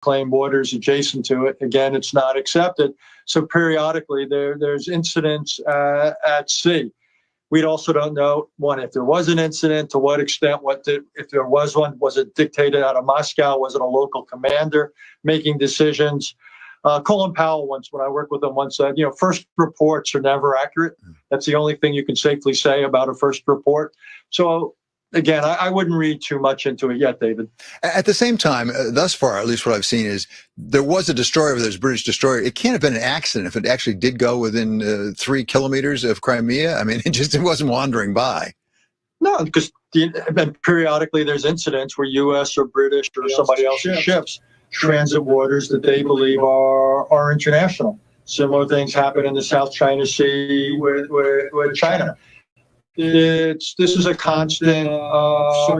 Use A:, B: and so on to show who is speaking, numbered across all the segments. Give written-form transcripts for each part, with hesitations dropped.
A: claim waters adjacent to it. Again, it's not accepted. So periodically there's incidents at sea. We also don't know, one, if there was an incident, to what extent, if there was one, was it dictated out of Moscow? Was it a local commander making decisions? Colin Powell once, when I worked with him, once said, first reports are never accurate. That's the only thing you can safely say about a first report. So again, I wouldn't read too much into it yet, David.
B: At the same time, thus far, at least what I've seen is there was a destroyer, there's a British destroyer. It can't have been an accident if it actually did go within 3 kilometers of Crimea. I mean, it wasn't wandering by.
A: No, because periodically there's incidents where U.S. or British or somebody else's ships transit waters that they believe are international. Similar things happen in the South China Sea with China. This is a constant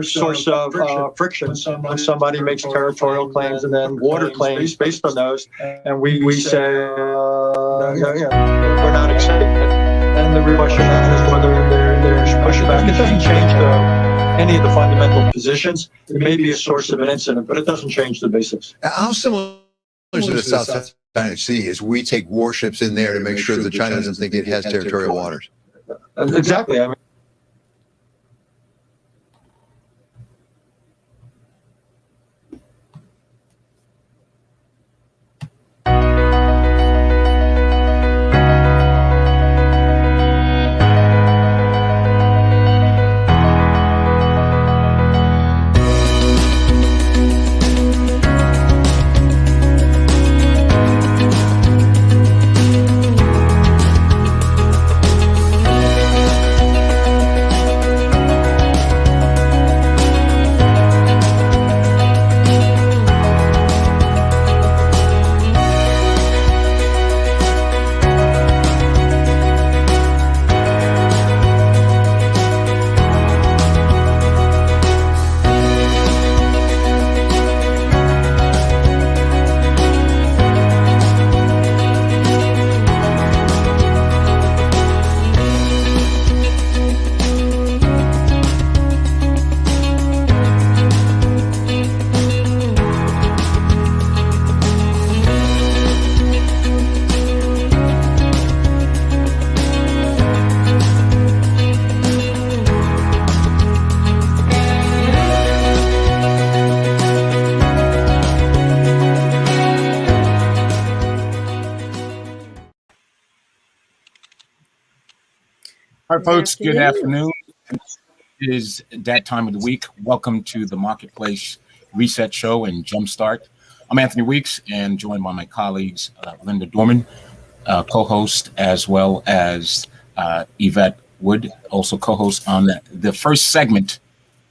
A: source of friction when somebody makes territorial claims and then water claims based on those, and we say we're not accepting it. And the question is whether there's pushback. It doesn't change any of the fundamental positions. It may be a source of an incident, but it doesn't change the basics.
B: How similar to the South China Sea is we take warships in there to make sure that China doesn't think it has territorial waters?
A: Exactly. I mean,
C: All right, folks, good afternoon. It is that time of the week. Welcome to the Marketplace Reset Show and Jumpstart. I'm Anthony Weeks, and joined by my colleagues, Linda Dorman, co-host, as well as Yvette Wood, also co-host on the first segment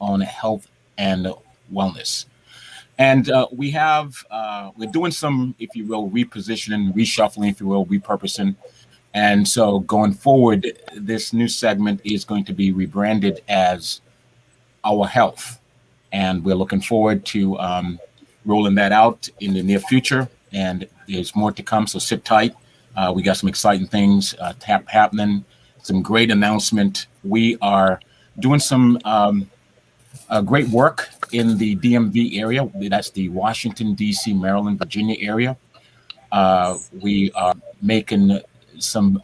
C: on health and wellness. And we're doing some, if you will, repositioning, reshuffling, if you will, repurposing. And so going forward, this new segment is going to be rebranded as Our Health. And we're looking forward to rolling that out in the near future. And there's more to come, so sit tight. We got some exciting things happening, some great announcement. We are doing some great work in the DMV area. That's the Washington, D.C., Maryland, Virginia area. We are making some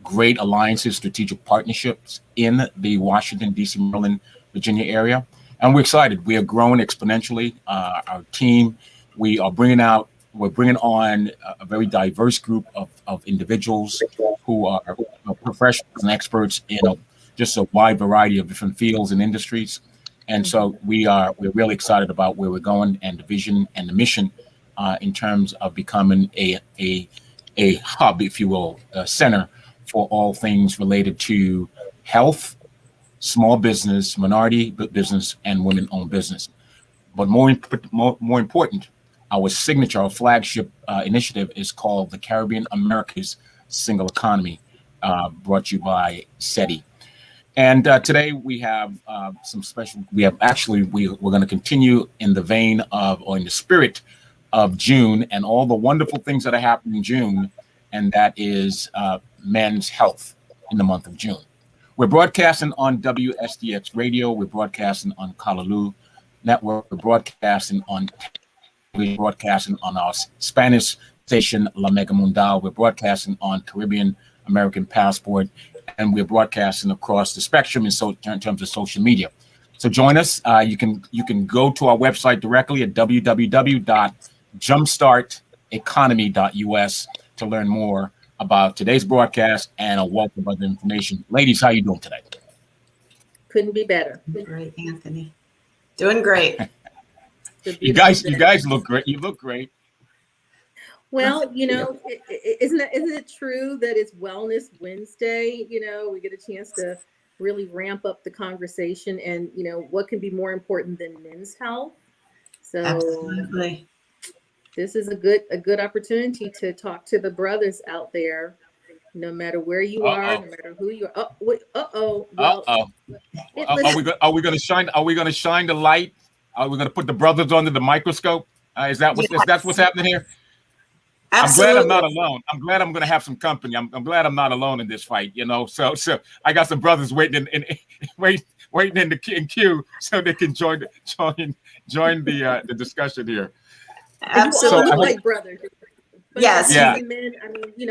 C: great alliances, strategic partnerships in the Washington, D.C., Maryland, Virginia area. And we're excited. We are growing exponentially. Our team, we're bringing on a very diverse group of individuals who are professionals and experts in just a wide variety of different fields and industries. And so we're really excited about where we're going and the vision and the mission in terms of becoming a hub, if you will, a center for all things related to health, small business, minority business, and women-owned business. But more important, our signature, our flagship initiative is called the Caribbean America's Single Economy, brought to you by SETI. And today we have some special. We're going to continue in the vein of, or in the spirit of June and all the wonderful things that are happening in June, and that is men's health in the month of June. We're broadcasting on WSDX Radio. We're broadcasting on Callaloo Network. We're broadcasting on We're broadcasting on our Spanish station, La Mega Mundial. We're broadcasting on Caribbean American Passport, and we're broadcasting across the spectrum in terms of social media. So join us. You can go to our website directly at www.jumpstarteconomy.us to learn more about today's broadcast and a wealth of other information. Ladies, how you doing today?
D: Couldn't be better.
E: Great, Anthony. Doing great.
C: You guys look great. You look great.
D: Well, isn't it true that it's Wellness Wednesday? We get a chance to really ramp up the conversation, and what can be more important than men's health? So
E: Absolutely.
D: This is a good opportunity to talk to the brothers out there, no matter where you are, no matter who you are.
C: Are we going to shine? Are we going to shine the light? Are we going to put the brothers under the microscope? Is that what's happening here?
E: Absolutely.
C: I'm glad I'm not alone. I'm glad I'm going to have some company. I'm glad I'm not alone in this fight. So I got some brothers waiting in queue so they can join the discussion here.
E: Absolutely.
D: So like brothers.
E: Yes.
C: Yeah.
D: Men,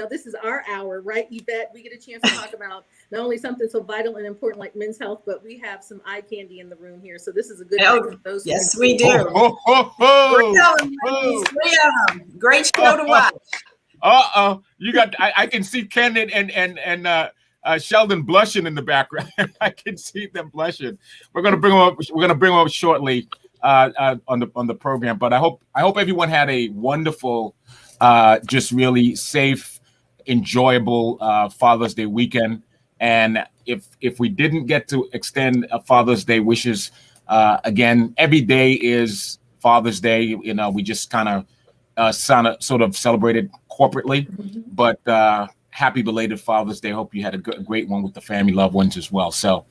D: this is our hour, right? Yvette, we get a chance to talk about not only something so vital and important like men's health, but we have some eye candy in the room here. So this is a good night for those.
E: Yes, we do. Great show to watch.
C: You got. I can see Ken and Sheldon blushing in the background. I can see them blushing. We're gonna bring them up. We're gonna bring them up shortly on the program. But I hope everyone had a wonderful, just really safe, enjoyable Father's Day weekend. And if we didn't get to extend Father's Day wishes, again, every day is Father's Day. We just kind of sort of celebrated corporately, but happy belated Father's Day. Hope you had a great one with the family, loved ones as well. So,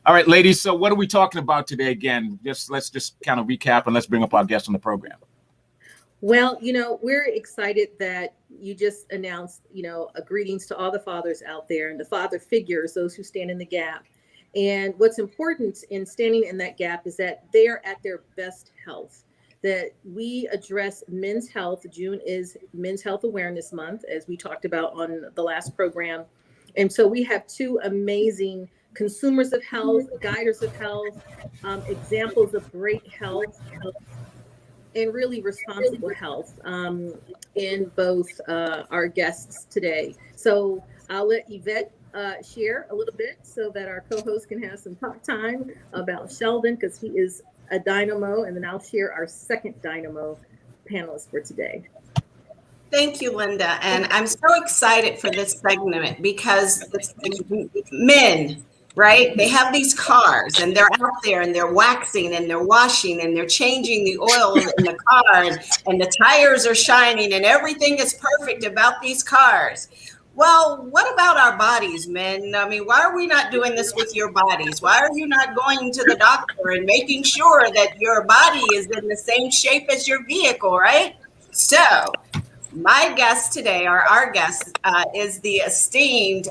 C: all right, ladies. So what are we talking about today? Again, let's just kind of recap and let's bring up our guest on the program.
D: Well, we're excited that you just announced, a greetings to all the fathers out there and the father figures, those who stand in the gap. And what's important in standing in that gap is that they are at their best health, that we address men's health. June is Men's Health Awareness Month, as we talked about on the last program. And so we have two amazing consumers of health, guiders of health, examples of great health, and really responsible health in both our guests today. So I'll let Yvette share a little bit so that our co-host can have some talk time about Sheldon, because he is a dynamo, and then I'll share our second dynamo panelist for today.
E: Thank you, Linda. And I'm so excited for this segment because men, right? They have these cars and they're out there and they're waxing and they're washing and they're changing the oil in the car and the tires are shining and everything is perfect about these cars. Well, what about our bodies, men? I mean, why are we not doing this with your bodies? Why are you not going to the doctor and making sure that your body is in the same shape as your vehicle, right? So my guest today, or our guest, is the esteemed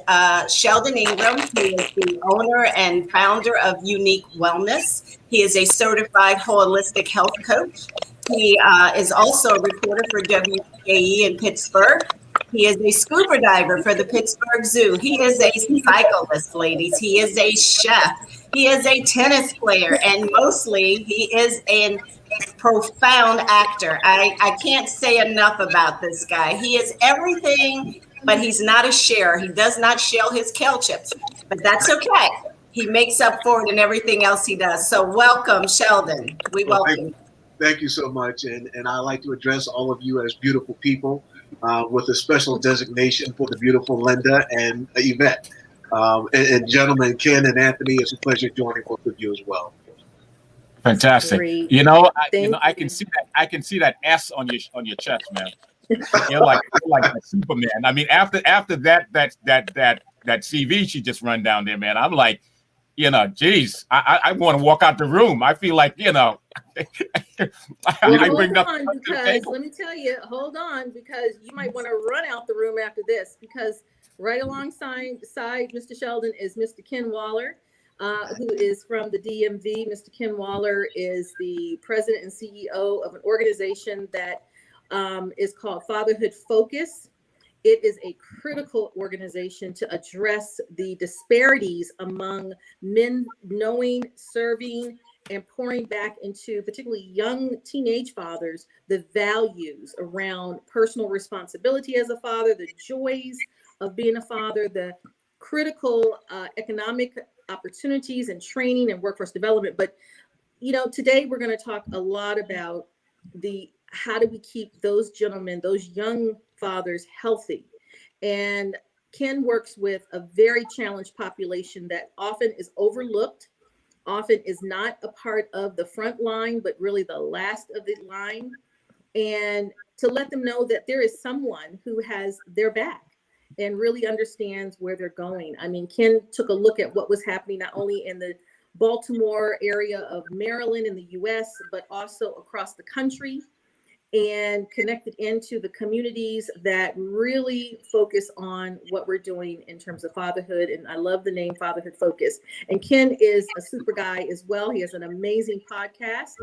E: Sheldon Ingram. He is the owner and founder of Unique Wellness. He is a certified holistic health coach. He is also a reporter for WKE in Pittsburgh. He is a scuba diver for the Pittsburgh Zoo. He is a cyclist, ladies. He is a chef. He is a tennis player. And mostly, he is a profound actor. I can't say enough about this guy. He is everything, but he's not a sharer. He does not shell his kale chips, but that's okay. He makes up for it in everything else he does. So welcome, Sheldon. We welcome you.
F: Thank you so much. And I'd like to address all of you as beautiful people with a special designation for the beautiful Linda and Yvette. And gentlemen, Ken and Anthony, it's a pleasure joining both of you as well.
C: Fantastic.
D: Great.
C: I can see that. I can see that S on your chest, man. You're like Superman. I mean, after that CV she just run down there, man. I'm like, geez, I want to walk out the room. I feel like,
D: I bring nothing. Because let me tell you, hold on, because you might want to run out the room after this, because right alongside Mr. Sheldon is Mr. Ken Waller. who is from the DMV. Mr. Ken Waller is the president and CEO of an organization that is called Fatherhood Focus. It is a critical organization to address the disparities among men knowing, serving, and pouring back into particularly young teenage fathers the values around personal responsibility as a father, the joys of being a father, the critical economic opportunities and training and workforce development. But today we're going to talk a lot about how do we keep those gentlemen, those young fathers, healthy. And Ken works with a very challenged population that often is overlooked, often is not a part of the front line, but really the last of the line. And to let them know that there is someone who has their back and really understands where they're going. I mean, Ken took a look at what was happening not only in the Baltimore area of Maryland in the US, but also across the country, and connected into the communities that really focus on what we're doing in terms of fatherhood. And I love the name Fatherhood Focus. And Ken is a super guy as well. He has an amazing podcast.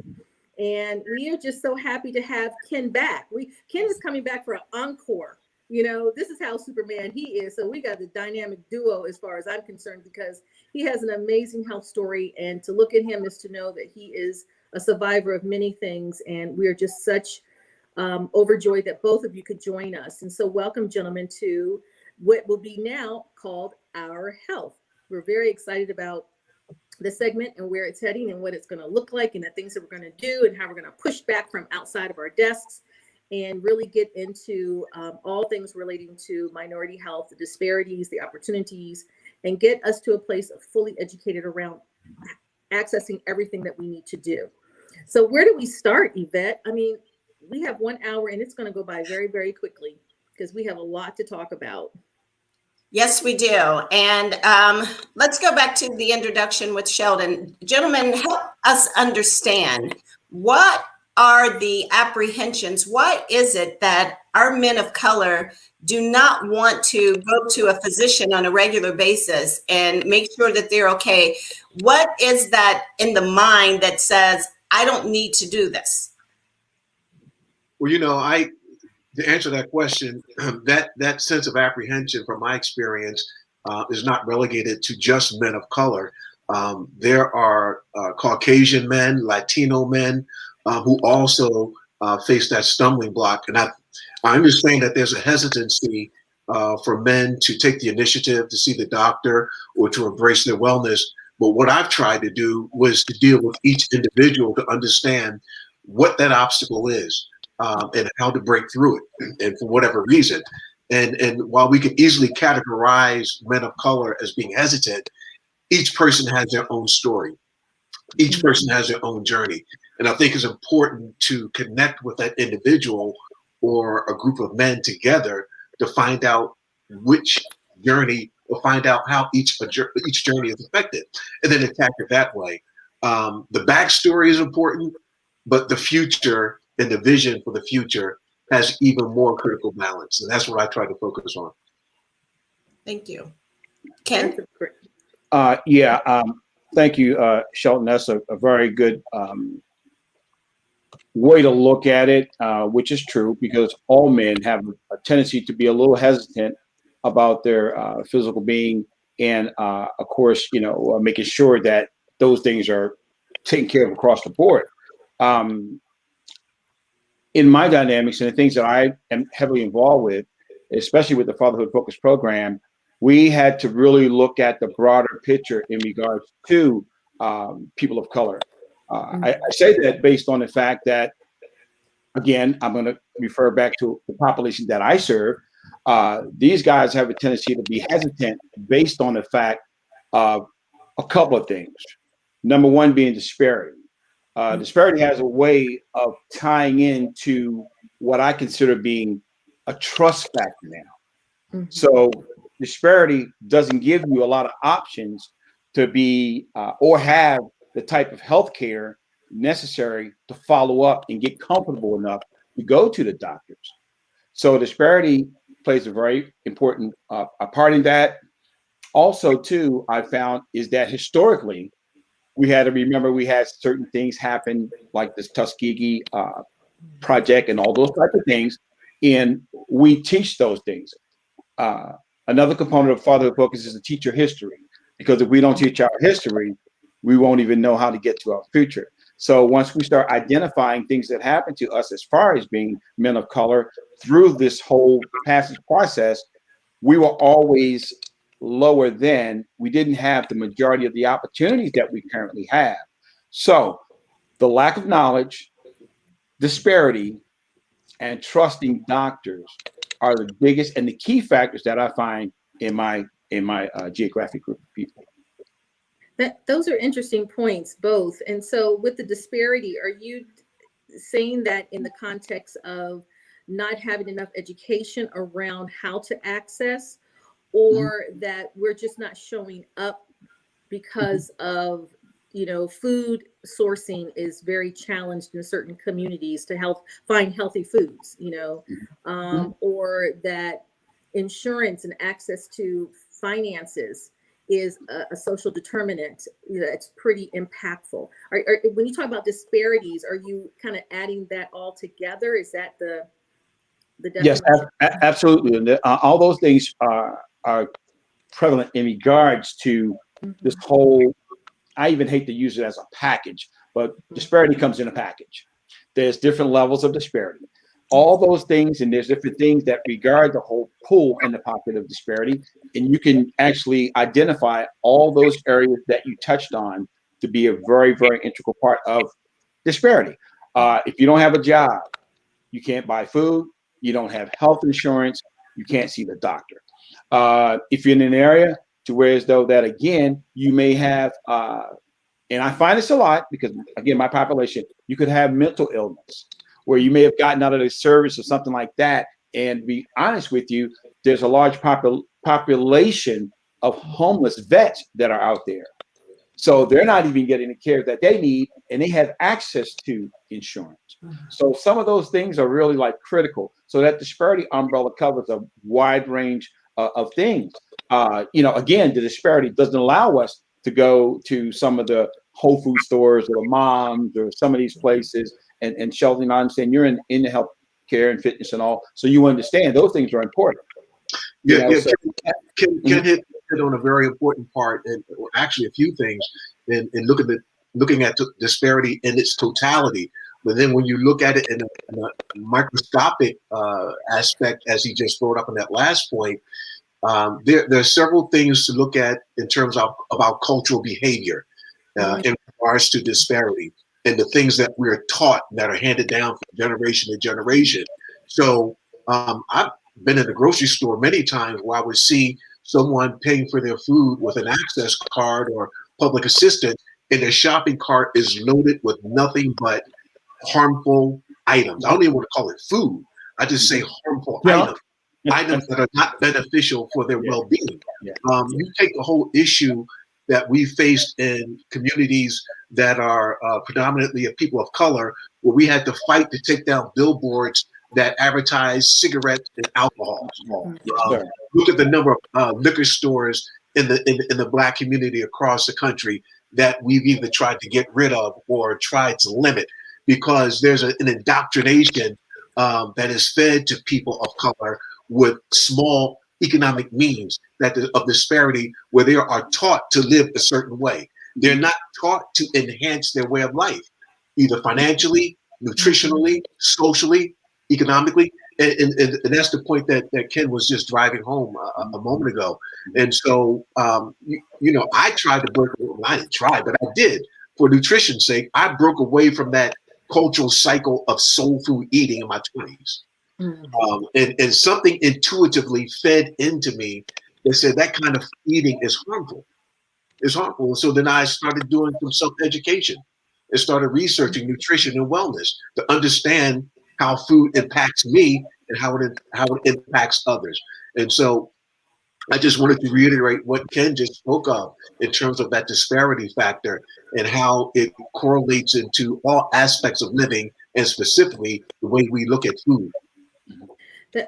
D: And we are just so happy to have Ken back. Ken is coming back for an encore. This is how Superman he is. So we got the dynamic duo as far as I'm concerned, because he has an amazing health story. And to look at him is to know that he is a survivor of many things. And we are just such overjoyed that both of you could join us. And so welcome, gentlemen, to what will be now called Our Health. We're very excited about the segment and where it's heading and what it's going to look like and the things that we're going to do and how we're going to push back from outside of our desks and really get into all things relating to minority health, the disparities, the opportunities, and get us to a place of fully educated around accessing everything that we need to do. So where do we start, Yvette? I mean, we have 1 hour and it's going to go by very, very quickly because we have a lot to talk about.
E: Yes, we do. And let's go back to the introduction with Sheldon. Gentlemen, help us understand, what are the apprehensions? What is it that our men of color do not want to go to a physician on a regular basis and make sure that they're okay? What is that in the mind that says, I don't need to do this?
F: Well, to answer that question, that sense of apprehension from my experience is not relegated to just men of color. There are Caucasian men, Latino men who also face that stumbling block. And I understand that there's a hesitancy for men to take the initiative to see the doctor or to embrace their wellness. But what I've tried to do was to deal with each individual to understand what that obstacle is. And how to break through it, and for whatever reason. And while we can easily categorize men of color as being hesitant, each person has their own story. Each person has their own journey. And I think it's important to connect with that individual or a group of men together to find out which journey, or find out how each journey is affected, and then attack it that way. The backstory is important, but the future and the vision for the future has even more critical balance. And that's what I try to focus on.
E: Thank you. Ken?
G: Thank you, Shelton. That's a very good way to look at it, which is true, because all men have a tendency to be a little hesitant about their physical being. And of course, making sure that those things are taken care of across the board. In my dynamics and the things that I am heavily involved with, especially with the Fatherhood Focus program, we had to really look at the broader picture in regards to people of color. I say that based on the fact that, again, I'm going to refer back to the population that I serve. These guys have a tendency to be hesitant based on the fact of a couple of things. Number one being disparity. Disparity has a way of tying into what I consider being a trust factor now. Mm-hmm. So disparity doesn't give you a lot of options to be or have the type of healthcare necessary to follow up and get comfortable enough to go to the doctors. So disparity plays a very important part in that. Also, too, I found is that historically, we had to remember we had certain things happen like this Tuskegee project and all those types of things, and we teach those things. Another component of fatherhood focus is to teach your history, because if we don't teach our history, we won't even know how to get to our future. So once we start identifying things that happen to us as far as being men of color through this whole passage process, we were always lower than, we didn't have the majority of the opportunities that we currently have. So the lack of knowledge, disparity, and trusting doctors are the biggest and the key factors that I find in my geographic group of people.
D: Those are interesting points, both. And so with the disparity, are you saying that in the context of not having enough education around how to access, or that we're just not showing up because of, food sourcing is very challenged in certain communities to help find healthy foods, or that insurance and access to finances is a social determinant that's pretty impactful. When you talk about disparities, are you kind of adding that all together? Is that the definition?
G: Yes, absolutely. And all those things are prevalent in regards to this whole, I even hate to use it as a package, but disparity comes in a package. There's different levels of disparity. All those things, and there's different things that regard the whole pool and the pocket of disparity. And you can actually identify all those areas that you touched on to be a very, very integral part of disparity. If you don't have a job, you can't buy food, you don't have health insurance, you can't see the doctor. If you're in an area to where as though that, again, you may have, and I find this a lot because, again, my population, you could have mental illness where you may have gotten out of the service or something like that. And to be honest with you, there's a large population of homeless vets that are out there. So they're not even getting the care that they need, and they have access to insurance. So some of those things are really like critical. So that disparity umbrella covers a wide range of things. Again, the disparity doesn't allow us to go to some of the Whole Food stores or the moms or some of these places and Sheldon, I understand you're in the health care and fitness and all, so you understand those things are important.
F: Ken hit on a very important part, and actually a few things, in looking at disparity in its totality. But then when you look at it in a microscopic aspect, as he just brought up in that last point, there are several things to look at in terms of about cultural behavior in regards to disparity and the things that we're taught that are handed down from generation to generation. So I've been in the grocery store many times where I would see someone paying for their food with an access card or public assistance, and their shopping cart is loaded with nothing but harmful items. I don't even want to call it food. I just say harmful items that are not beneficial for their well-being. You take the whole issue that we faced in communities that are predominantly of people of color, where we had to fight to take down billboards that advertise cigarettes and alcohol. Look at the number of liquor stores in the Black community across the country that we've either tried to get rid of or tried to limit, because there's an indoctrination that is fed to people of color with small economic means of disparity, where they are taught to live a certain way. They're not taught to enhance their way of life, either financially, nutritionally, socially, economically. And that's the point that Ken was just driving home a moment ago. And so, I tried to break, I didn't try, but I did, for nutrition's sake. I broke away from that cultural cycle of soul food eating in my 20s. And something intuitively fed into me that said that kind of eating is harmful. It's harmful. And so then I started doing some self-education and started researching nutrition and wellness to understand how food impacts me and how it impacts others. And so I just wanted to reiterate what Ken just spoke of in terms of that disparity factor and how it correlates into all aspects of living, and specifically the way we look at food.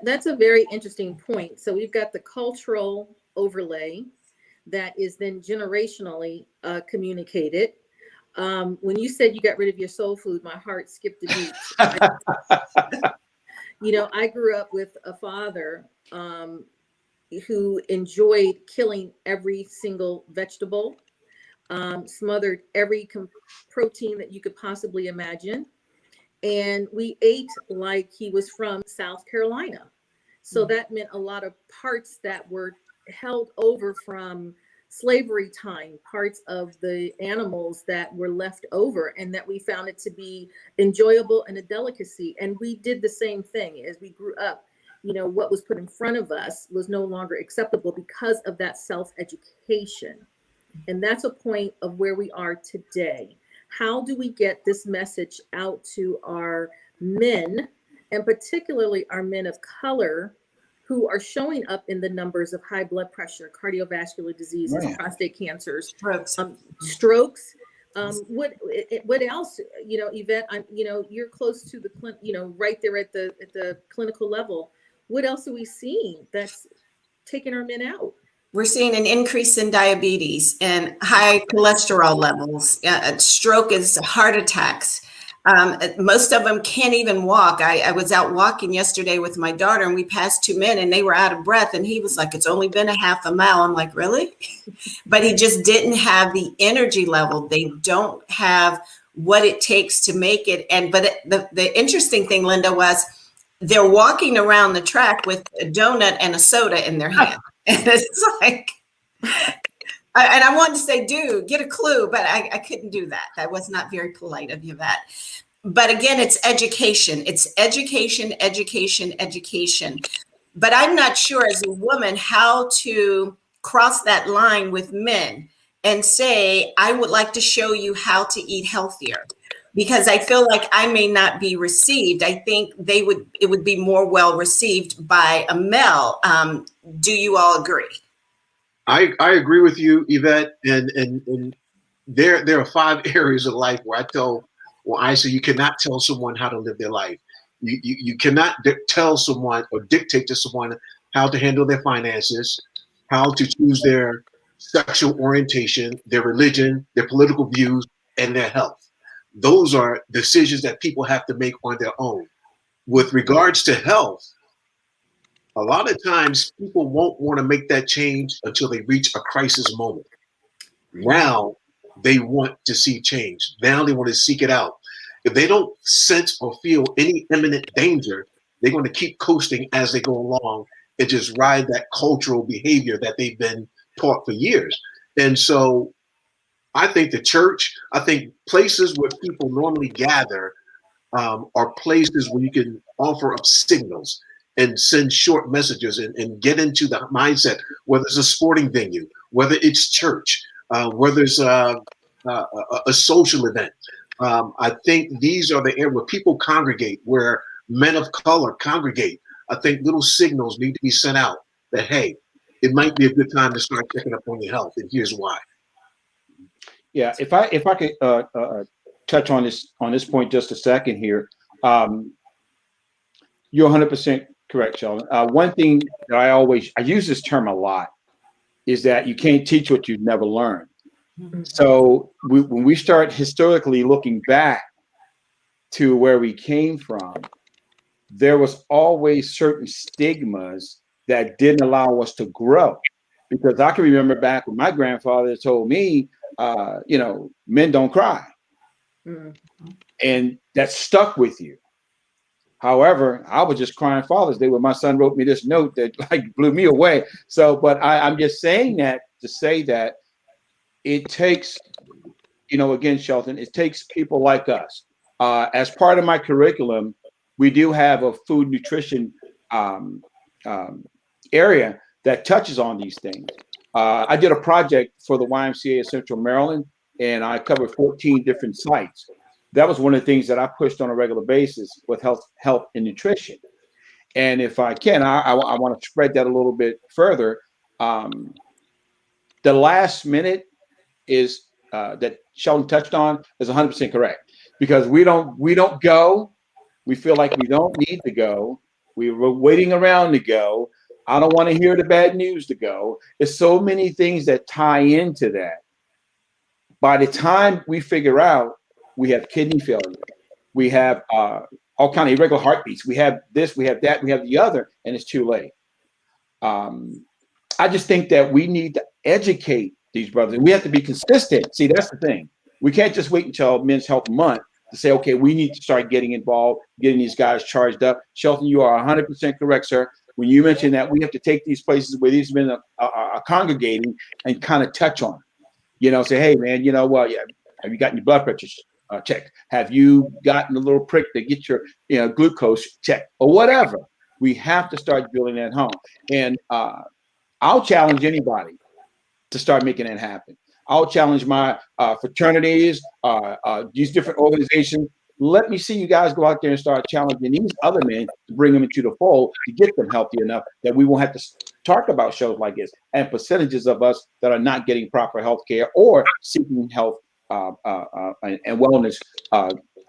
D: That's a very interesting point. So we've got the cultural overlay, that is then generationally communicated. When you said you got rid of your soul food, my heart skipped a beat. I grew up with a father who enjoyed killing every single vegetable, smothered every protein that you could possibly imagine. And we ate like he was from South Carolina. So that meant a lot of parts that were held over from slavery time, parts of the animals that were left over, and that we found it to be enjoyable and a delicacy. And we did the same thing as we grew up. What was put in front of us was no longer acceptable because of that self-education. And that's a point of where we are today. How do we get this message out to our men, and particularly our men of color, who are showing up in the numbers of high blood pressure, cardiovascular diseases, prostate cancers, strokes. What else? Yvette, you're close to the right there at the clinical level. What else are we seeing that's taking our men out?
E: We're seeing an increase in diabetes and high cholesterol levels. Stroke is heart attacks. Most of them can't even walk. I was out walking yesterday with my daughter, and we passed two men, and they were out of breath. And he was like, "It's only been a half a mile." I'm like, "Really?" But he just didn't have the energy level. They don't have what it takes to make it. The interesting thing, Linda, was they're walking around the track with a donut and a soda in their hand. And it's like, and I wanted to say, dude, get a clue, but I couldn't do that. That was not very polite of you, that. But again, it's education. It's education, education, education. But I'm not sure as a woman how to cross that line with men and say, I would like to show you how to eat healthier. Because I feel like I may not be received. I think it would be more well received by a male. Do you all agree?
F: I agree with you, Yvette. And there are 5 areas of life where I say you cannot tell someone how to live their life. You cannot tell someone or dictate to someone how to handle their finances, how to choose their sexual orientation, their religion, their political views, and their health. Those are decisions that people have to make on their own. With regards to health, a lot of times people won't want to make that change until they reach a crisis moment. Now they want to see change. Now they want to seek it out. If they don't sense or feel any imminent danger, they're going to keep coasting as they go along and just ride that cultural behavior that they've been taught for years. And so I think the church, I think places where people normally gather are places where you can offer up signals and send short messages and get into the mindset, whether it's a sporting venue, whether it's church, whether it's a social event. I think these are the areas where people congregate, where men of color congregate. I think little signals need to be sent out that, hey, it might be a good time to start checking up on your health, and here's why.
G: Yeah, if I could touch on this point just a second here, you're 100% correct, Sheldon. One thing that I use this term a lot is that you can't teach what you've never learned. So when we start historically looking back to where we came from, there was always certain stigmas that didn't allow us to grow. Because I can remember back when my grandfather told me, men don't cry. And that stuck with you. However, I was just crying Father's Day when my son wrote me this note that blew me away. So, but I'm just saying that to say that it takes, again, Shelton, it takes people like us. As part of my curriculum, we do have a food nutrition area that touches on these things. I did a project for the YMCA of Central Maryland, and I covered 14 different sites. That was one of the things that I pushed on a regular basis with health and nutrition. And if I can, I want to spread that a little bit further. The last minute is that Sheldon touched on is 100% correct, because we don't go. We feel like we don't need to go. We were waiting around to go. I don't want to hear the bad news to go. There's so many things that tie into that. By the time we figure out we have kidney failure, we have all kind of irregular heartbeats, we have this, we have that, we have the other, and it's too late. I just think that we need to educate these brothers. We have to be consistent. See, that's the thing. We can't just wait until Men's Health Month to say, okay, we need to start getting involved, getting these guys charged up. Shelton, you are 100% correct, sir. When you mention that, we have to take these places where these men are congregating and kind of touch on it. Say, hey, man, yeah, have you gotten your blood pressure checked? Have you gotten a little prick to get your glucose checked or whatever? We have to start building that home. And I'll challenge anybody to start making that happen. I'll challenge my fraternities, these different organizations. Let me see you guys go out there and start challenging these other men to bring them into the fold to get them healthy enough that we won't have to talk about shows like this and percentages of us that are not getting proper health care or seeking health and wellness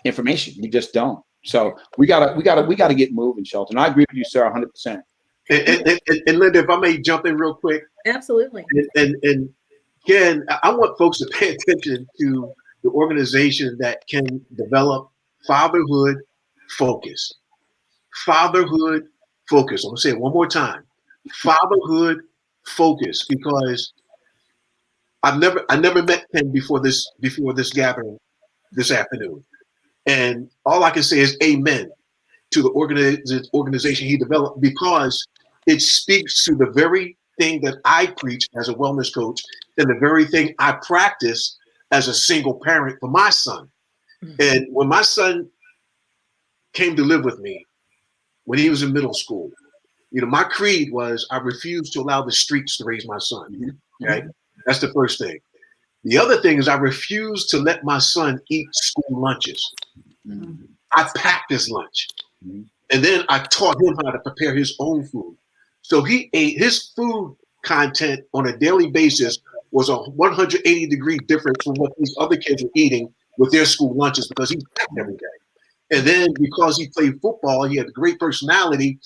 G: information. We just don't. So we gotta get moving, Shelton. I agree with you, sir, 100%.
F: And Linda, if I may jump in real quick.
D: Absolutely.
F: And Ken, I want folks to pay attention to the organization that can develop fatherhood focus. Fatherhood focus. I'm gonna say it one more time. Fatherhood focus, because I never met Ken before this gathering this afternoon. And all I can say is amen to the organization he developed, because it speaks to the very thing that I preach as a wellness coach and the very thing I practice as a single parent for my son. And when my son came to live with me, when he was in middle school, my creed was I refuse to allow the streets to raise my son. Okay, that's the first thing. The other thing is I refuse to let my son eat school lunches. I packed his lunch. And then I taught him how to prepare his own food. So he ate, his food content on a daily basis was a 180-degree difference from what these other kids were eating with their school lunches, because he packed every day. And then because he played football, he had a great personality,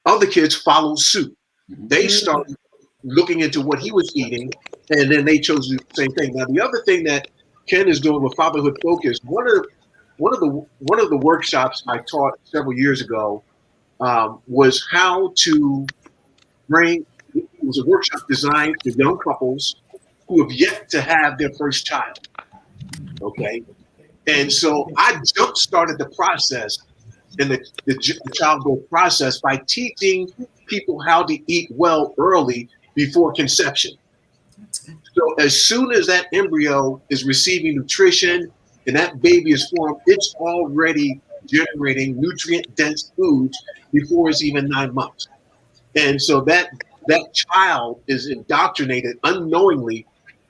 F: other kids followed suit. They started looking into what he was eating, and then they chose the same thing. Now, the other thing that Ken is doing with Fatherhood Focus, one of the workshops I taught several years ago was how to bring. It was a workshop designed for young couples who have yet to have their first child. Okay, and so I jump-started the process in the childbirth process by teaching people how to eat well early before conception. So as soon as that embryo is receiving nutrition and that baby is formed, it's already generating nutrient-dense foods before it's even 9 months. And so that child is indoctrinated unknowingly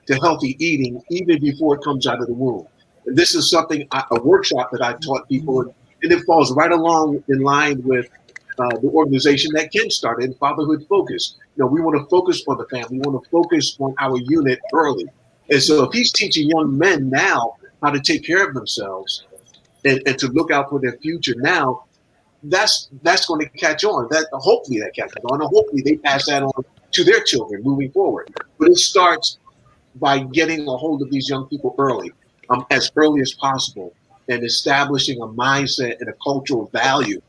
F: to healthy eating even before it comes out of the womb. And this is something, a workshop that I taught people, and it falls right along in line with the organization that Ken started, Fatherhood Focus. We want to focus on the family. We want to focus on our unit early. And so if he's teaching young men now how to take care of themselves and to look out for their future now, that's going to catch on. Hopefully that catches on, and hopefully they pass that on to their children moving forward. But it starts by getting a hold of these young people early, as early as possible, and establishing a mindset and a cultural value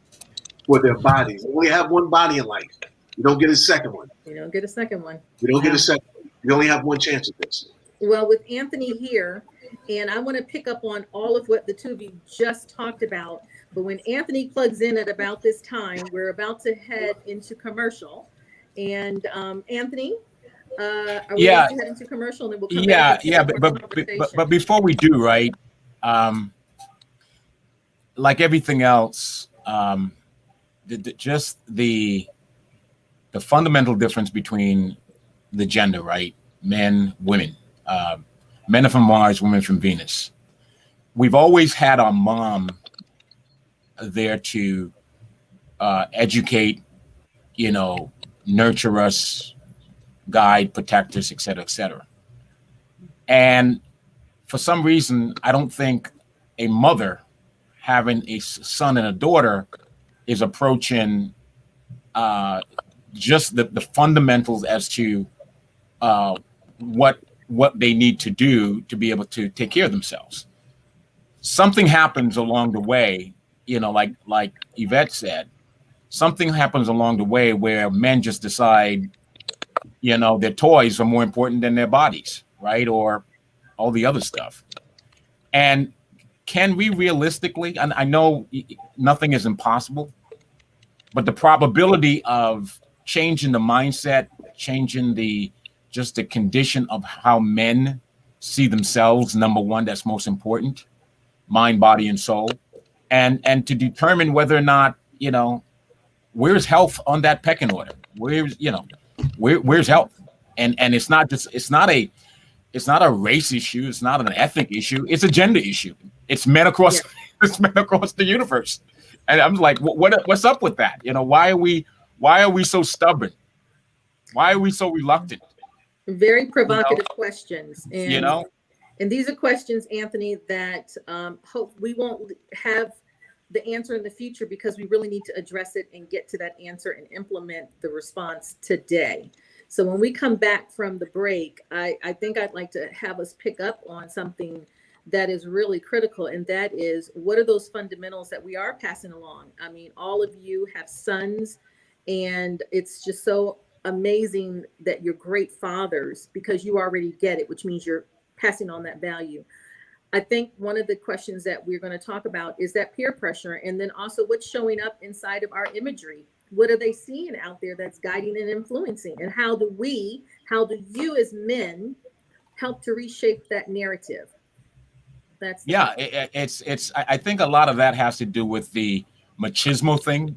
F: for their bodies. We only have one body in life. You don't get a second one.
D: You don't get a second one.
F: You don't get a second one. You only have one chance at this.
D: Well, with Anthony here, and I want to pick up on all of what the two of you just talked about, but when Anthony plugs in at about this time, we're about to head into commercial. And Anthony, are we going to head into commercial? And then we'll come back.
C: But before we do, right, like everything else, just the fundamental difference between the gender, right? Men, women. Men are from Mars, women from Venus. We've always had our mom there to educate, nurture us, guide, protect us, et cetera, et cetera. And for some reason, I don't think a mother having a son and a daughter is approaching just the fundamentals as to what they need to do to be able to take care of themselves. Something happens along the way, like Yvette said, something happens along the way where men just decide, their toys are more important than their bodies, right? Or all the other stuff. And can we realistically, and I know nothing is impossible, but the probability of changing the mindset, changing the condition of how men see themselves, number one, that's most important, mind, body, and soul, and to determine whether or not, where's health on that pecking order? Where's health? And it's not a race issue. It's not an ethnic issue. It's a gender issue. It's men across the universe. And I'm like, what's up with that? Why are we so stubborn? Why are we so reluctant?
D: Very provocative questions. And,
C: You
D: and these are questions, Anthony, that hope we won't have the answer in the future, because we really need to address it and get to that answer and implement the response today. So when we come back from the break, I think I'd like to have us pick up on something that is really critical, and that is, what are those fundamentals that we are passing along? I mean, all of you have sons, and it's just so amazing that you're great fathers because you already get it, which means you're passing on that value. I think one of the questions that we're going to talk about is that peer pressure, and then also what's showing up inside of our imagery. What are they seeing out there that's guiding and influencing? And how do you as men help to reshape that narrative?
C: I think a lot of that has to do with the machismo thing.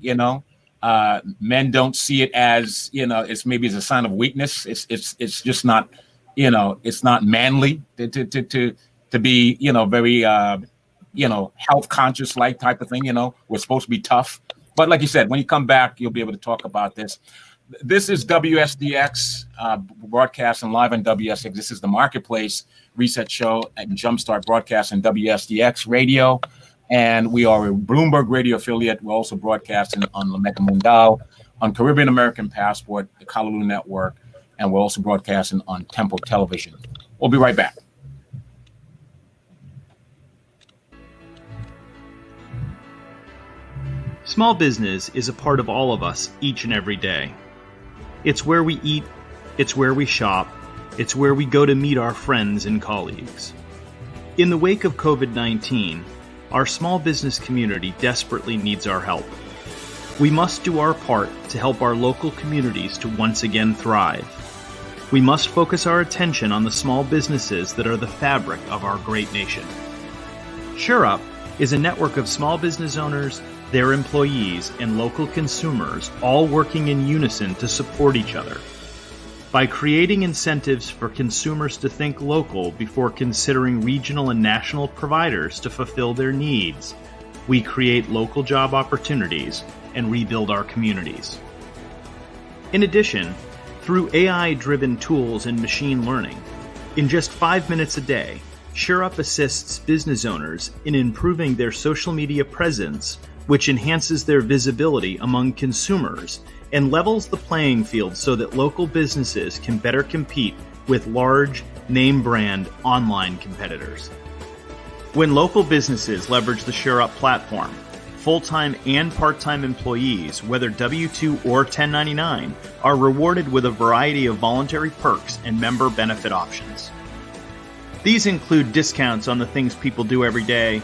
C: Men don't see it as, it's maybe as a sign of weakness. It's just not, it's not manly to be, very, health conscious like type of thing. We're supposed to be tough. But like you said, when you come back, you'll be able to talk about this. This is WSDX broadcasting live on WSDX. This is the Marketplace Reset Show at Jumpstart broadcasting WSDX radio. And we are a Bloomberg radio affiliate. We're also broadcasting on La Mecca Mundial, on Caribbean American Passport, the Callaloo Network, and we're also broadcasting on Tempo Television. We'll be right back.
H: Small business is a part of all of us each and every day. It's where we eat, it's where we shop, it's where we go to meet our friends and colleagues. In the wake of COVID-19, our small business community desperately needs our help. We must do our part to help our local communities to once again thrive. We must focus our attention on the small businesses that are the fabric of our great nation. SureUp is a network of small business owners, their employees, and local consumers all working in unison to support each other. By creating incentives for consumers to think local before considering regional and national providers to fulfill their needs, we create local job opportunities and rebuild our communities. In addition, through AI-driven tools and machine learning, in just 5 minutes a day, SureUp assists business owners in improving their social media presence, which enhances their visibility among consumers and levels the playing field so that local businesses can better compete with large, name-brand online competitors. When local businesses leverage the SureUp platform, full-time and part-time employees, whether W-2 or 1099, are rewarded with a variety of voluntary perks and member benefit options. These include discounts on the things people do every day,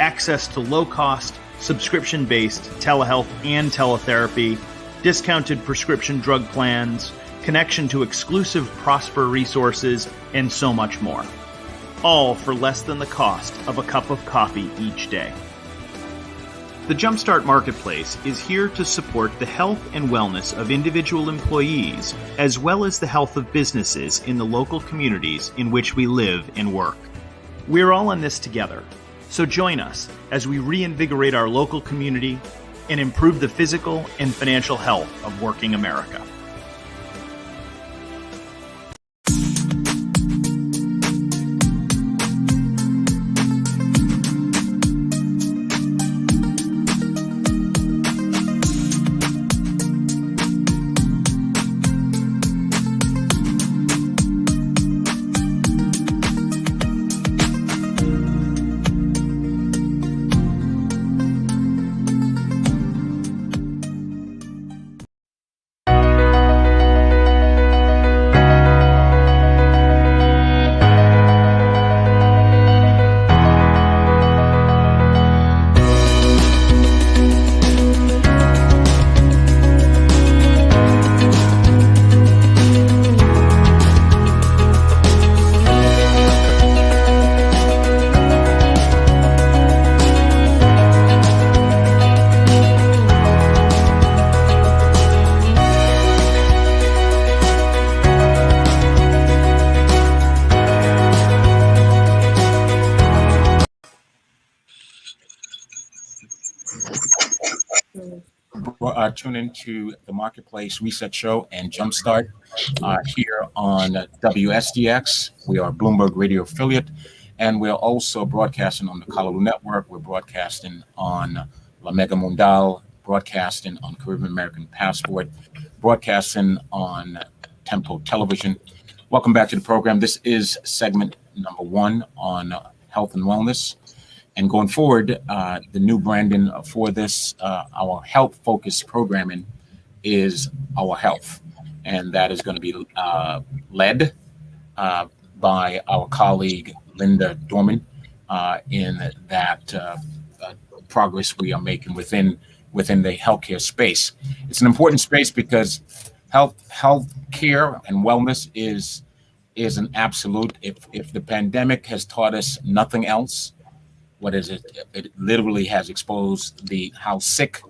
H: access to low-cost, subscription-based telehealth and teletherapy, discounted prescription drug plans, connection to exclusive Prosper resources, and so much more. All for less than the cost of a cup of coffee each day. The Jumpstart Marketplace is here to support the health and wellness of individual employees, as well as the health of businesses in the local communities in which we live and work. We're all in this together, so join us as we reinvigorate our local community and improve the physical and financial health of working America.
C: tune into the Marketplace Reset Show and Jumpstart here on WSDX. We are a Bloomberg Radio affiliate, and we're also broadcasting on the Kalalu Network. We're broadcasting on La Mega Mundial, broadcasting on Caribbean American Passport, broadcasting on Tempo Television. Welcome back to the program. This is segment number 1 on health and wellness. And going forward, the new branding for this, our health-focused programming is Our Health. And that is going to be led by our colleague, Linda Dorman, in that progress we are making within the healthcare space. It's an important space because health care and wellness is an absolute. If the pandemic has taught us nothing else, what is it? It literally has exposed how sick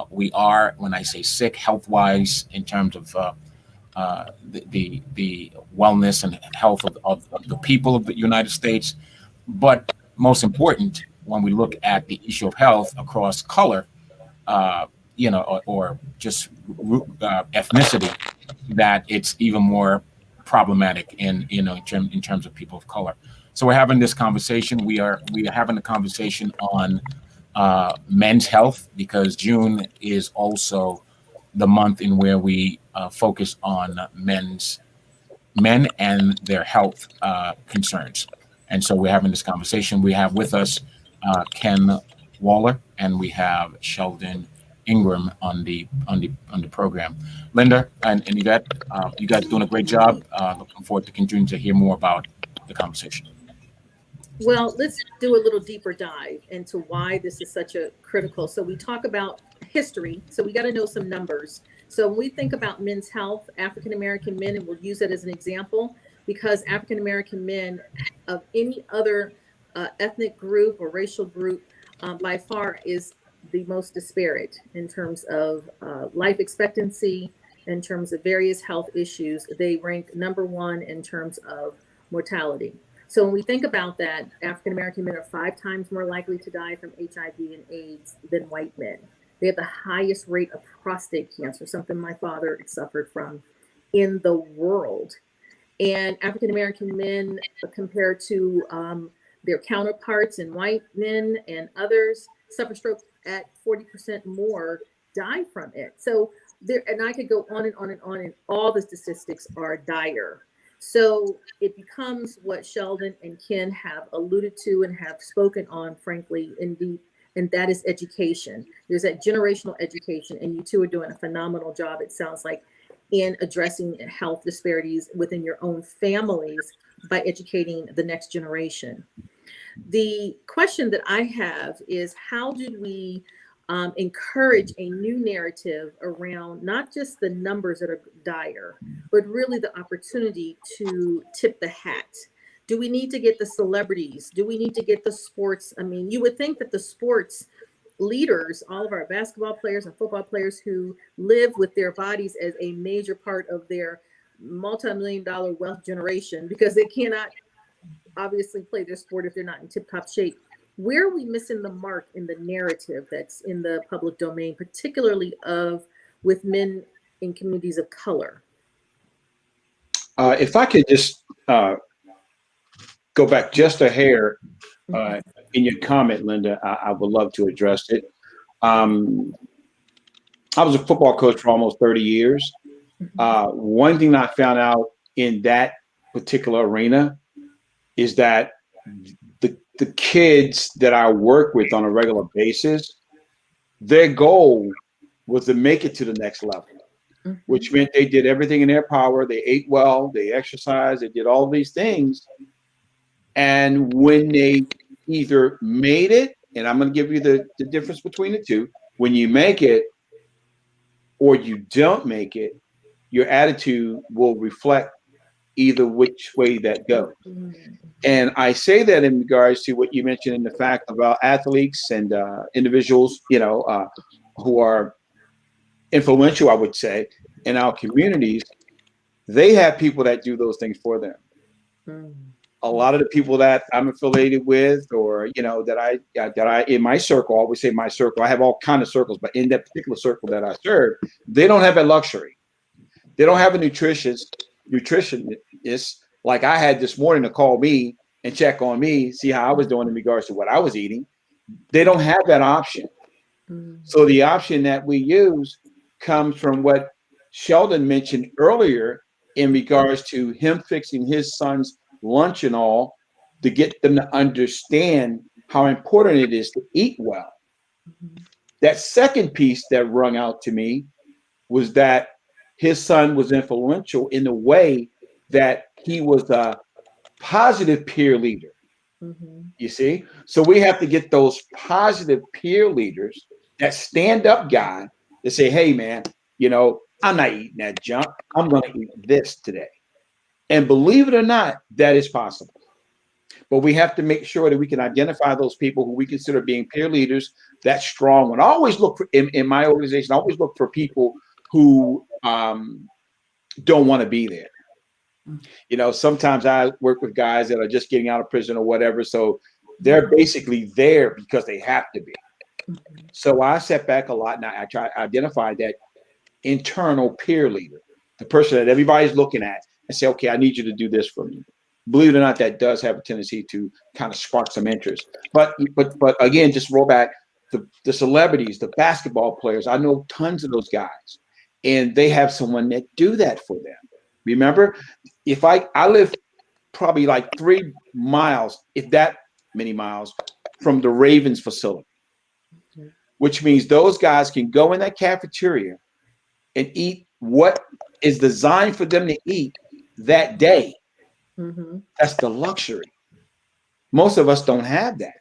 C: we are. When I say sick, health-wise, in terms of the wellness and health of the people of the United States. But most important, when we look at the issue of health across color, or just ethnicity, that it's even more problematic in terms of people of color. So we're having this conversation. We are having a conversation on men's health, because June is also the month in where we focus on men and their health concerns. And so we're having this conversation. We have with us Ken Waller, and we have Sheldon Ingram on the program. Linda and Yvette, you guys are doing a great job. Looking forward to continuing to hear more about the conversation.
D: Well, let's do a little deeper dive into why this is such a critical. So we talk about history. So we got to know some numbers. So when we think about men's health, African-American men, and we'll use that as an example, because African-American men of any other ethnic group or racial group by far is the most disparate in terms of life expectancy, in terms of various health issues. They rank number 1 in terms of mortality. So when we think about that, African-American men are 5 times more likely to die from HIV and AIDS than white men. They have the highest rate of prostate cancer, something my father suffered from, in the world. And African-American men, compared to their counterparts and white men and others, suffer stroke at 40% more, die from it. So there, and I could go on and on and on, and all the statistics are dire. So it becomes what Sheldon and Ken have alluded to and have spoken on, frankly, in deep, and that is education. There's that generational education, and you two are doing a phenomenal job, it sounds like, in addressing health disparities within your own families by educating the next generation. The question that I have is, how did we encourage a new narrative around not just the numbers that are dire, but really the opportunity to tip the hat? Do we need to get the celebrities? Do we need to get the sports? I mean, you would think that the sports leaders, all of our basketball players and football players who live with their bodies as a major part of their multi-million-dollar wealth generation, because they cannot obviously play their sport if they're not in tip-top shape. Where are we missing the mark in the narrative that's in the public domain, particularly with men in communities of color?
G: If I could just go back just a hair in your comment, Linda, I would love to address it. I was a football coach for almost 30 years. One thing I found out in that particular arena is that the kids that I work with on a regular basis, their goal was to make it to the next level, which meant they did everything in their power. They ate well, they exercised, they did all these things. And when they either made it, and I'm going to give you the difference between the two, when you make it or you don't make it, your attitude will reflect either which way that goes. And I say that in regards to what you mentioned in the fact about athletes and individuals, who are influential, I would say, in our communities. They have people that do those things for them. a lot of the people that I'm affiliated with, or that I in my circle, I always say my circle. I have all kind of circles, but in that particular circle that I serve, they don't have that luxury. They don't have a nutritionist like I had this morning to call me and check on me, see how I was doing in regards to what I was eating. They don't have that option. So the option that we use comes from what Sheldon mentioned earlier in regards to him fixing his son's lunch and all, to get them to understand how important it is to eat well. That second piece that rung out to me was that his son was influential in the way that he was a positive peer leader. You see? So we have to get those positive peer leaders, that stand-up guy, to say, hey, man, I'm not eating that junk. I'm going to eat this today. And believe it or not, that is possible. But we have to make sure that we can identify those people who we consider being peer leaders, that strong one. I always look for, in my organization, I always look for people who don't want to be there. Sometimes I work with guys that are just getting out of prison or whatever. So they're basically there because they have to be. So I step back a lot and I try to identify that internal peer leader, the person that everybody's looking at, and say, okay, I need you to do this for me. Believe it or not, that does have a tendency to kind of spark some interest. But again, just roll back, the celebrities, the basketball players, I know tons of those guys, and they have someone that do that for them. Remember, if I live probably like 3 miles, if that many miles, from the Ravens facility, which means those guys can go in that cafeteria and eat what is designed for them to eat that day. That's the luxury. Most of us don't have that.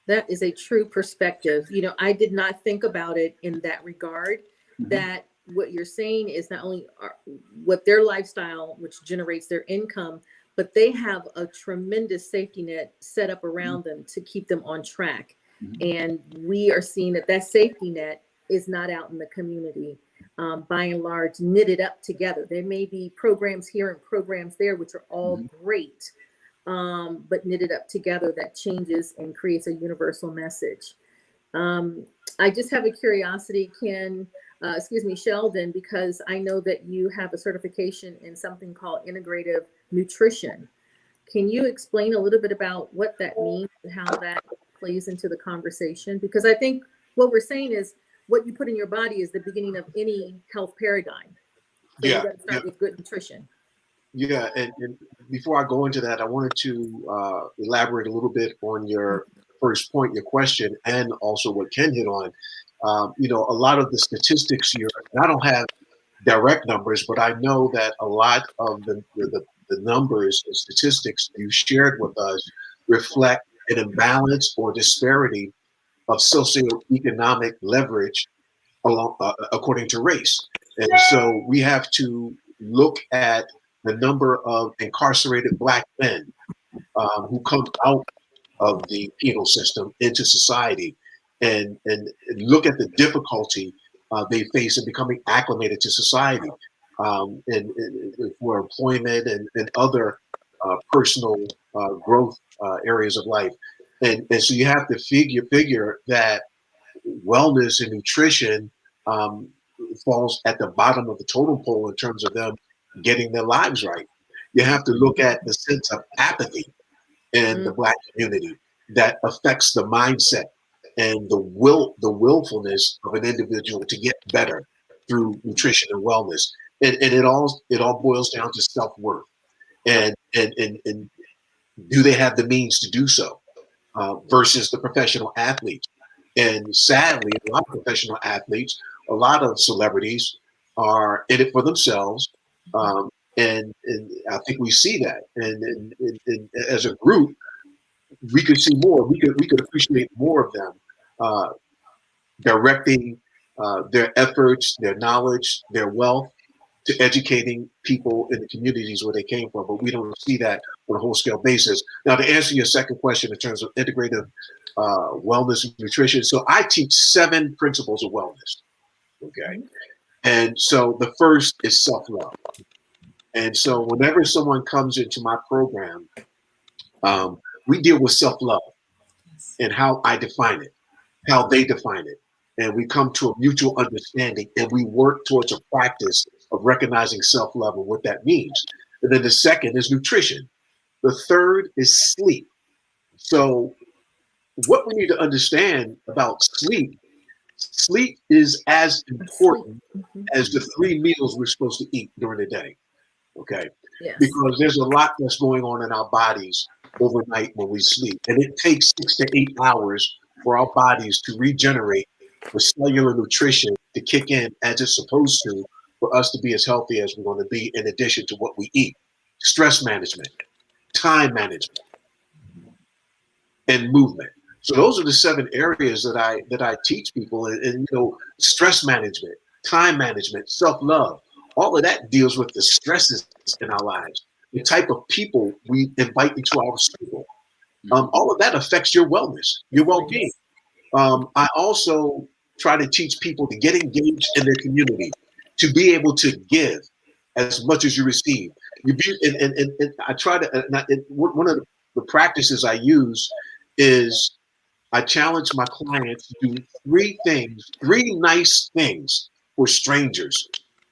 D: That is a true perspective. I did not think about it in that regard, that what you're saying is not only what their lifestyle, which generates their income, but they have a tremendous safety net set up around them to keep them on track. And we are seeing that safety net is not out in the community, by and large, knitted up together. There may be programs here and programs there, which are all great, but knitted up together, that changes and creates a universal message. I just have a curiosity, Sheldon, because I know that you have a certification in something called integrative nutrition. Can you explain a little bit about what that means and how that plays into the conversation? Because I think what we're saying is what you put in your body is the beginning of any health paradigm. So you got to start with good nutrition.
F: Yeah, and before I go into that, I wanted to elaborate a little bit on your first point, your question, and also what Ken hit on. A lot of the statistics here, I don't have direct numbers, but I know that a lot of the numbers and statistics you shared with us reflect an imbalance or disparity of socioeconomic leverage according to race. And so we have to look at the number of incarcerated Black men who come out of the penal system into society, and look at the difficulty they face in becoming acclimated to society, and for employment and other personal growth areas of life. And so you have to figure that wellness and nutrition falls at the bottom of the totem pole in terms of them getting their lives right. You have to look at the sense of apathy in the Black community that affects the mindset and the willfulness of an individual to get better through nutrition and wellness. And it all boils down to self-worth. And do they have the means to do so versus the professional athletes? And sadly, a lot of professional athletes, a lot of celebrities are in it for themselves. And I think we see that. And as a group, we could see more. We could appreciate more of them directing their efforts, their knowledge, their wealth to educating people in the communities where they came from. But we don't see that on a whole scale basis. Now, to answer your second question in terms of integrative wellness and nutrition, so I teach 7 principles of wellness. Okay. And so the first is self-love. And so whenever someone comes into my program, We deal with self-love and how I define it, how they define it. And we come to a mutual understanding, and we work towards a practice of recognizing self-love and what that means. And then the second is nutrition. The third is sleep. So what we need to understand about sleep is as important as the 3 meals we're supposed to eat during the day. Okay.
D: Yes.
F: Because there's a lot that's going on in our bodies overnight when we sleep. And it takes 6 to 8 hours for our bodies to regenerate the cellular nutrition to kick in as it's supposed to for us to be as healthy as we want to be, in addition to what we eat. Stress management, time management, and movement. So those are the 7 areas that I teach people. And stress management, time management, self-love, all of that deals with the stresses in our lives, the type of people we invite into our circle. All of that affects your wellness, your well-being. I also try to teach people to get engaged in their community, to be able to give as much as you receive. And I try to, one of the practices I use is I challenge my clients to do 3 nice things for strangers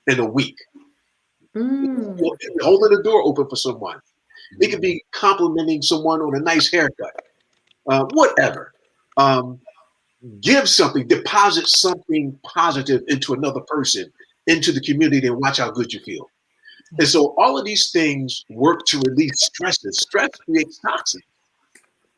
F: in a week. Holding the door open for someone. It could be complimenting someone on a nice haircut, whatever. Give something, deposit something positive into another person, into the community, and watch how good you feel. And so all of these things work to release stresses. Stress creates toxins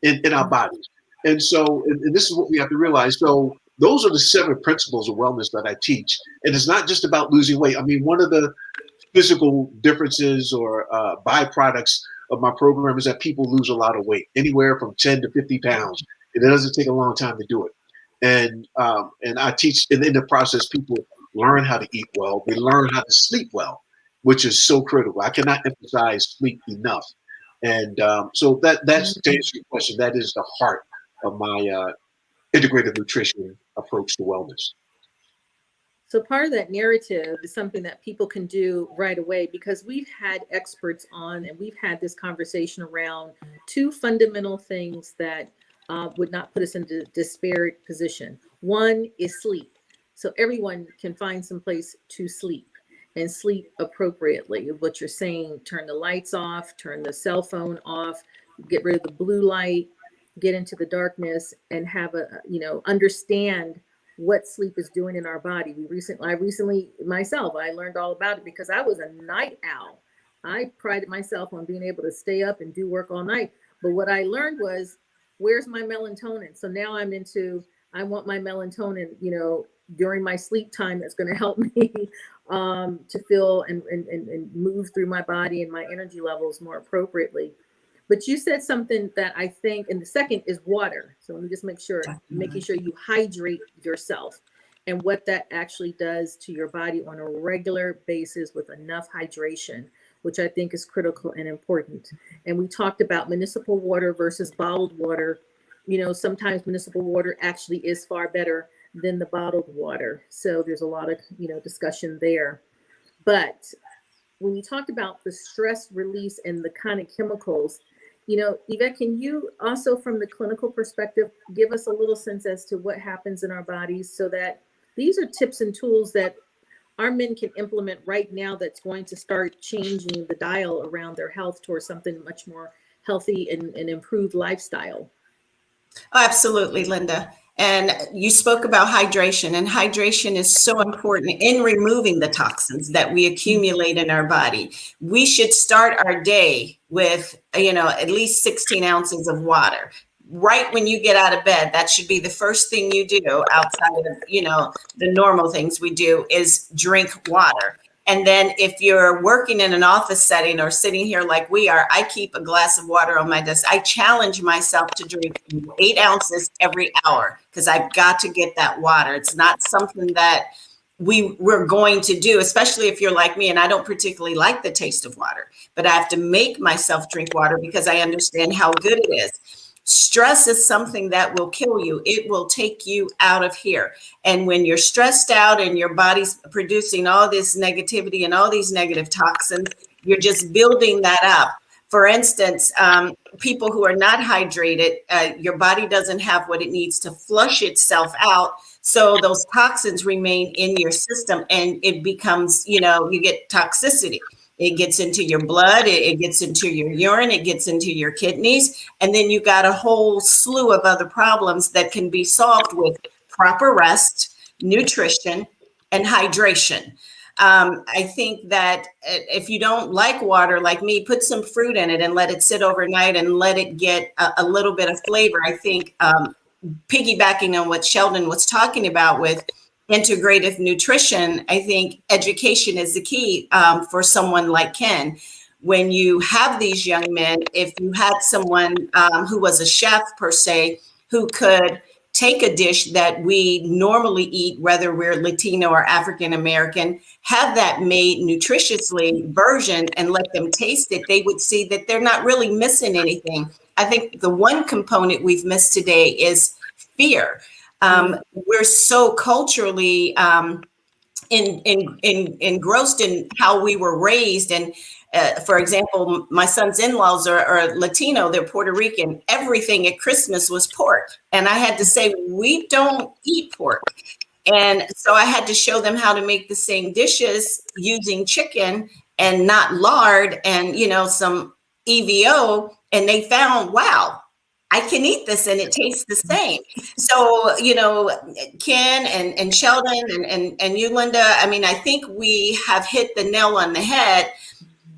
F: in our bodies. And so, and this is what we have to realize. So those are the 7 principles of wellness that I teach. And it's not just about losing weight. I mean, one of the physical differences or byproducts of my program is that people lose a lot of weight, anywhere from 10 to 50 pounds. And it doesn't take a long time to do it. And I teach, and in the process, people learn how to eat well. They learn how to sleep well, which is so critical. I cannot emphasize sleep enough. And so that's to answer your question. That is the heart of my integrated nutrition approach to wellness.
D: So part of that narrative is something that people can do right away, because we've had experts on and we've had this conversation around 2 fundamental things that would not put us into a disparate position. One is sleep. So everyone can find some place to sleep and sleep appropriately. What you're saying, turn the lights off, turn the cell phone off, get rid of the blue light, get into the darkness, and have understand what sleep is doing in our body. I recently myself, I learned all about it because I was a night owl. I prided myself on being able to stay up and do work all night. But what I learned was, where's my melatonin? So now I want my melatonin, during my sleep time. That's going to help me to feel and move through my body and my energy levels more appropriately. But you said something that I think, and the second is water. So let me just making sure you hydrate yourself and what that actually does to your body on a regular basis with enough hydration, which I think is critical and important. And we talked about municipal water versus bottled water. Sometimes municipal water actually is far better than the bottled water. So there's a lot of, discussion there. But when you talked about the stress release and the kind of chemicals, Yvette, can you also, from the clinical perspective, give us a little sense as to what happens in our bodies, so that these are tips and tools that our men can implement right now that's going to start changing the dial around their health towards something much more healthy and improved lifestyle?
E: Oh, absolutely, Linda. And you spoke about hydration, and hydration is so important in removing the toxins that we accumulate in our body. We should start our day with, at least 16 ounces of water. Right when you get out of bed, that should be the first thing you do outside of, the normal things we do is drink water. And then if you're working in an office setting or sitting here like we are, I keep a glass of water on my desk. I challenge myself to drink 8 ounces every hour because I've got to get that water. It's not something that we're going to do, especially if you're like me and I don't particularly like the taste of water, but I have to make myself drink water because I understand how good it is. Stress is something that will kill you. It will take you out of here. And when you're stressed out and your body's producing all this negativity and all these negative toxins, you're just building that up. For instance, people who are not hydrated, your body doesn't have what it needs to flush itself out. So those toxins remain in your system and it becomes, you get toxicity. It gets into your blood, it gets into your urine, it gets into your kidneys, and then you got a whole slew of other problems that can be solved with proper rest, nutrition, and hydration. I think that if you don't like water like me, put some fruit in it and let it sit overnight and let it get a little bit of flavor. I think piggybacking on what Sheldon was talking about with integrative nutrition, I think education is the key for someone like Ken. When you have these young men, if you had someone who was a chef per se, who could take a dish that we normally eat, whether we're Latino or African American, have that made nutritiously version and let them taste it, they would see that they're not really missing anything. I think the one component we've missed today is fear. We're so culturally engrossed in how we were raised. And for example, my son's in-laws are Latino, they're Puerto Rican. Everything at Christmas was pork. And I had to say, we don't eat pork. And so I had to show them how to make the same dishes using chicken and not lard and, some EVO. And they found, wow, I can eat this and it tastes the same. So, Ken and Sheldon and you, Linda, I think we have hit the nail on the head,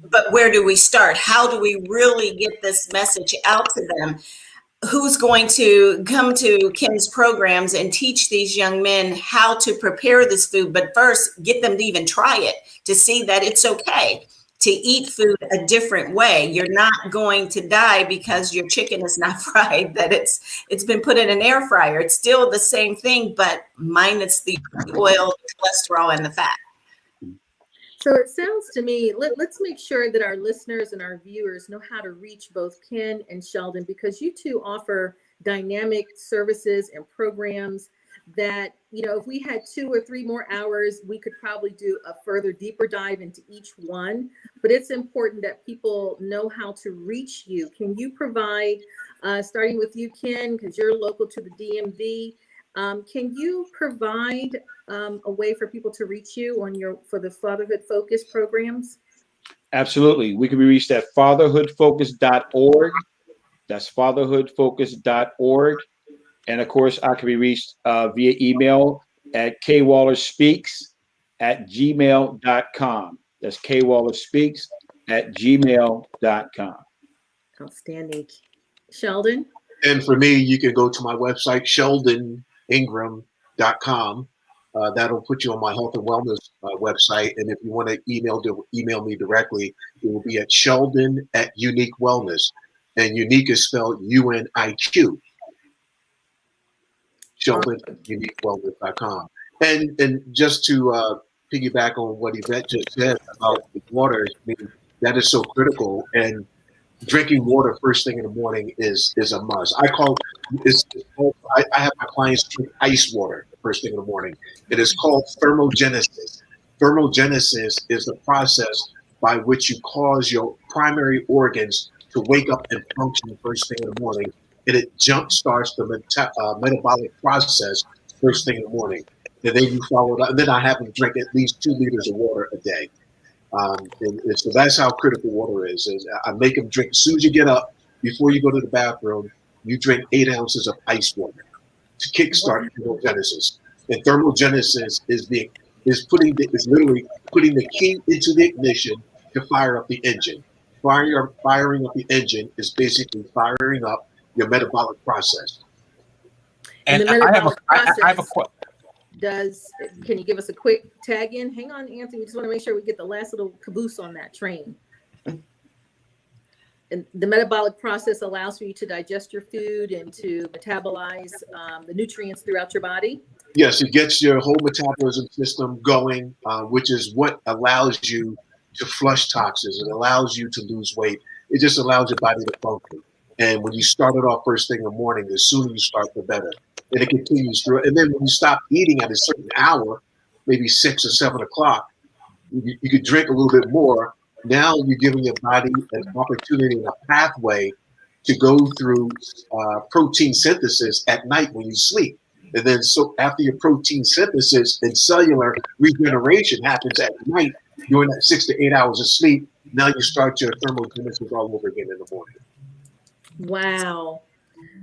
E: but where do we start? How do we really get this message out to them? Who's going to come to Ken's programs and teach these young men how to prepare this food? But first, get them to even try it to see that it's okay to eat food a different way. You're not going to die because your chicken is not fried, that it's been put in an air fryer. It's still the same thing, but minus the oil, the cholesterol, and the fat.
D: So it sounds to me, let's make sure that our listeners and our viewers know how to reach both Ken and Sheldon, because you two offer dynamic services and programs that, if we had 2 or 3 more hours, we could probably do a further deeper dive into each one. But it's important that people know how to reach you. Can you provide, starting with you, Ken, because you're local to the DMV, can you provide a way for people to reach you for the Fatherhood Focus programs?
G: Absolutely. We can be reached at fatherhoodfocus.org. That's fatherhoodfocus.org. And of course, I can be reached via email at kwallerspeaks@gmail.com. That's kwallerspeaks@gmail.com.
D: Outstanding. Sheldon?
F: And for me, you can go to my website, sheldoningram.com. That'll put you on my health and wellness website. And if you want to email me directly, it will be at Sheldon@Unique Wellness. And unique is spelled UNIQ. Sheldon@uniquewellness.com. And just to piggyback on what Yvette just said about the water, that is so critical. And drinking water first thing in the morning is a must. I have my clients drink ice water first thing in the morning. It is called thermogenesis. Thermogenesis is the process by which you cause your primary organs to wake up and function first thing in the morning. And it jump starts the metabolic process first thing in the morning. And then you follow that. And then I have them drink at least 2 liters of water a day. And so that's how critical water is. I make them drink as soon as you get up, before you go to the bathroom, you drink 8 ounces of ice water to kickstart thermogenesis. And thermogenesis is literally putting the key into the ignition to fire up the engine. Firing up the engine is basically firing up your metabolic process.
C: And
D: the
C: I have a
D: process
C: question.
D: Can you give us a quick tag in? Hang on, Anthony. We just want to make sure we get the last little caboose on that train. And the metabolic process allows for you to digest your food and to metabolize the nutrients throughout your body.
F: Yes, it gets your whole metabolism system going, which is what allows you to flush toxins. It allows you to lose weight. It just allows your body to function. And when you start it off first thing in the morning, the sooner you start, the better. And it continues through. And then when you stop eating at a certain hour, maybe 6 or 7 o'clock, you could drink a little bit more. Now you're giving your body an opportunity and a pathway to go through protein synthesis at night when you sleep. And then so after your protein synthesis and cellular regeneration happens at night during that 6 to 8 hours of sleep, now you start your thermogenesis all over again in the morning.
D: Wow.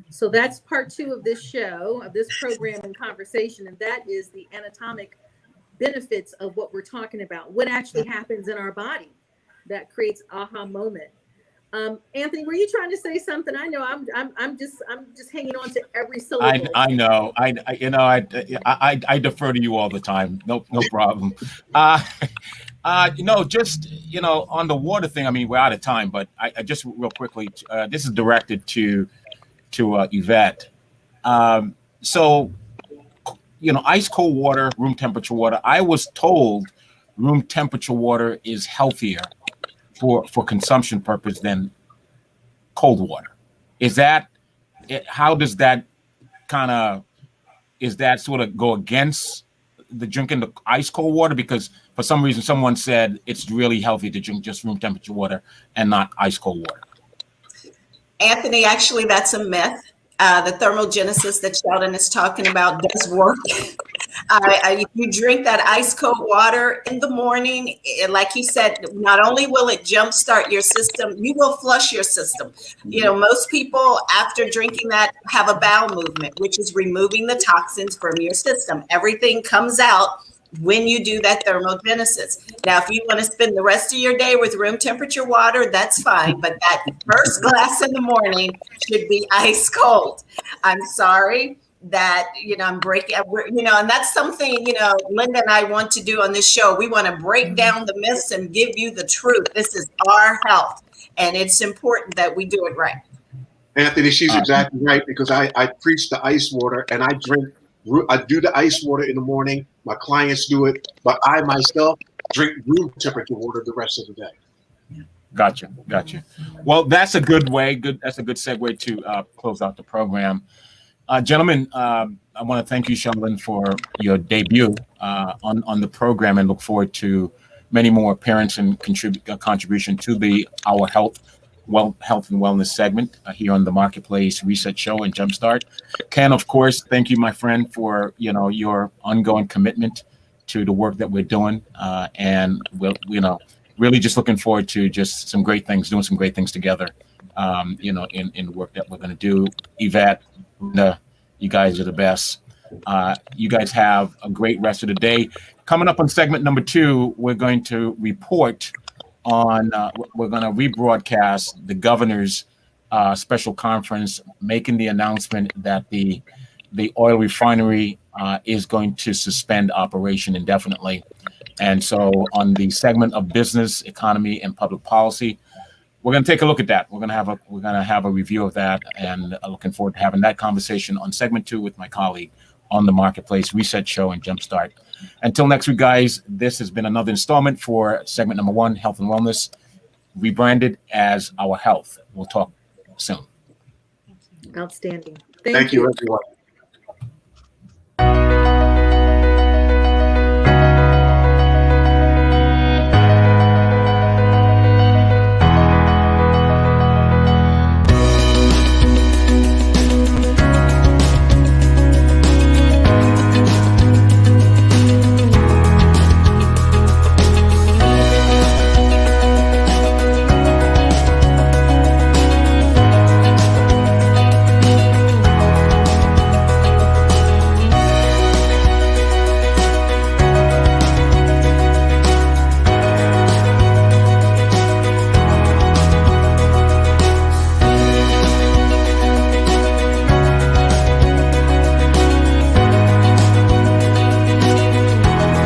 D: So that's part 2 of this show, of this program and conversation, and that is the anatomic benefits of what we're talking about. What actually happens in our body that creates aha moment. Anthony, were you trying to say something? I know I'm just hanging on to every syllable.
C: I know. I defer to you all the time. No problem. Just on the water thing. I mean, we're out of time, but I just real quickly. This is directed to Yvette. So, ice cold water, room temperature water. I was told room temperature water is healthier for consumption purpose than cold water. Is that how does that is that sort of go against the drinking the ice cold water? Because for some reason someone said it's really healthy to drink just room temperature water and not ice cold water.
E: Anthony, actually, that's a myth. The thermogenesis that Sheldon is talking about does work. You drink that ice cold water in the morning, like he said, not only will it jumpstart your system, you will flush your system. Most people after drinking that have a bowel movement, which is removing the toxins from your system. Everything comes out when you do that thermogenesis. Now, if you want to spend the rest of your day with room temperature water, that's fine. But that first glass in the morning should be ice cold. I'm sorry that, I'm breaking, and that's something, Linda and I want to do on this show. We want to break down the myths and give you the truth. This is our health, and it's important that we do it right.
F: Anthony, she's exactly right, because I preach the ice water, and I do the ice water in the morning. My clients do it, but I myself drink room temperature water the rest of the day.
C: Gotcha. Well, that's a good way. That's a good segue to close out the program. Gentlemen, I want to thank you, Sheldon, for your debut on the program, and look forward to many more appearances and contribution to our health and wellness segment here on the Marketplace Reset Show and Jumpstart. Ken, of course, thank you, my friend, for your ongoing commitment to the work that we're doing, and we'll really just looking forward to just some great things, doing some great things together, in the work that we're going to do. Yvette, you guys are the best. You guys have a great rest of the day. Coming up on segment number 2, we're going to report on, we're going to rebroadcast the governor's special conference, making the announcement that the oil refinery is going to suspend operation indefinitely. And so on the segment of business, economy, and public policy, we're going to take a look at that. We're going to have a review of that, and looking forward to having that conversation on segment 2 with my colleague on the Marketplace Reset Show and Jumpstart. Until next week, guys, this has been another installment for segment number 1, Health and Wellness, rebranded as Our Health. We'll talk soon.
D: Outstanding.
F: Thank you, everyone.